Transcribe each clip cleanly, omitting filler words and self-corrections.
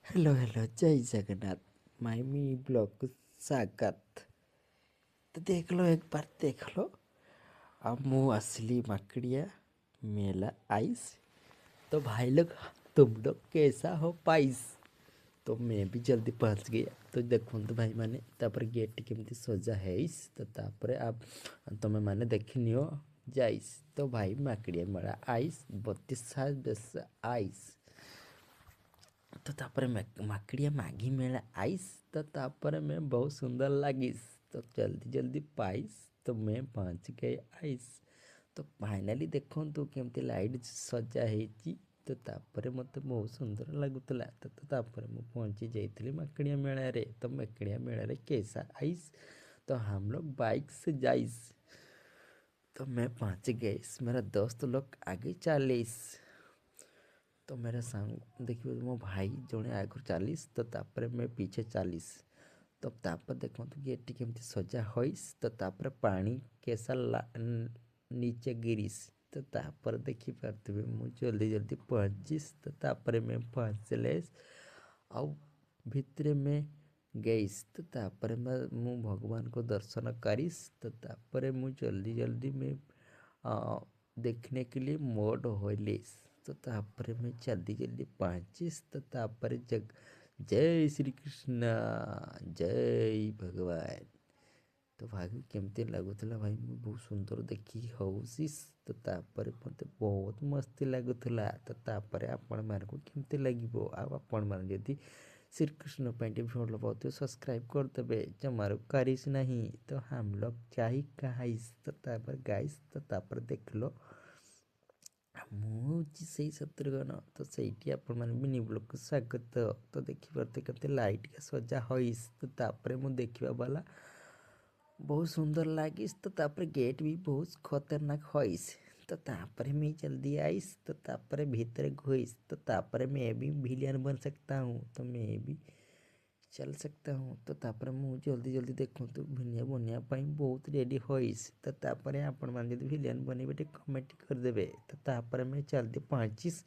Hello hello जय Jagannath माइमी blog को स्वागत। तो देख लो एक बार देख लो। अब मु असली मकड़िया मेला आइस। तो भाई लोग तुम लोग कैसा हो पाइस। तो मैं भी जल्दी पहुंच गया। तो देखो तो भाई माने तापर गेट केमती सजा हैस। तो तापर आप तुम्हें माने देखनी हो जाइस। तो भाई मकड़िया मेला आइस 32 बेस आइस। तो तापर माकड़िया माघी मेला आइस। तो तापर मैं बहुत सुंदर लागिस। तो जल्दी जल्दी पाइस। तो मैं पहुंच गए आइस। तो फाइनाली देखो तो केमती लाइट सजा ହେଇଛି। तो तापर मत बहुत सुंदर लगुला। तो तापर मु पहुंची जाइली माकड़िया मेला रे। तो माकड़िया मेला रे कैसा आइस। तो हम लोग बाइक से जाइस। तो मैं पहुंच गई। मेरा दोस्त लोग आगे चालीस। तो मेरा संग देखिए मो भाई जड़े आगु 40 तो तापर मैं पीछे 40। तो तापर देखो तो गेट केमती सजा होइस। तो तापर पानी कैसा नीचे गिरिस। तो तापर देखी पार्थिबे मु जल्दी जल्दी पहुँचिस। तो तापर मैं पहुँचलेस आउ भितरे में गईस। तो तापर मैं मु भगवान को दर्शन करिस। तो तापर मु जल्दी जल्दी में देखने के लिए मोड होइलिस। तो तापर मैं जल्दी जल्दी पहुँचिस। तो तापर जग जय श्री कृष्ण जय भगवान। तो भाई केमती लगुला भाई मैं बहुत सुंदर देखी हौसिस। तो तापर मते बहुत मस्ती लगुला। तो तापर आपण मानकु केमती लागिबो आ आपण मान जदी श्रीकृष्ण पैंटे भल पाते सब्सक्राइब करदेवे जमार करिस नहीं। तो हम लोग चाही कहाइस। तो तापर गाइस तो तापर देख लो मुझे से शत्रुघ्न। तो सही आपण मैंने मिनी ब्लॉग को स्वागत। तो देखी पारते केते लाइट का सजा होइस। तो तापर मु देखिबा वाला बहुत सुंदर लागिस। तो तापर गेट भी बहुत खतरनाक होइस। तो तापर मैं जल्दी आइस। तो तापर भीतर घुइस। तो तापर मैं भी विलियन बन सकता हूँ। तो मैं भी चल सकता हूँ। तो तापर मु जल्दी जल्दी देखूँ तो भिनिया बनिया पाई बहुत रेडी होइस। तो तापर आपण मान जदि विलियन बने बेटे कमेंट कर देबे। तो तापर मैं जल्दी पहुँचिस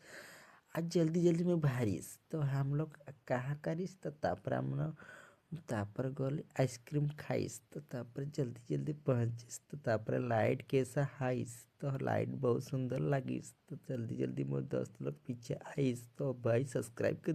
आज जल्दी जल्दी में बाहरिस। तो हम लोग कहाँ करिस। तो तापर हम तापर गले आइसक्रीम खाइस। तो तापर जल्दी जल्दी पहुँचिस। तो तापर लाइट कैसा हाइस। तो लाइट बहुत सुंदर लागिस। तो जल्दी जल्दी मोर दोस्त लोग पीछे आइस। तो भाई सब्सक्राइब कर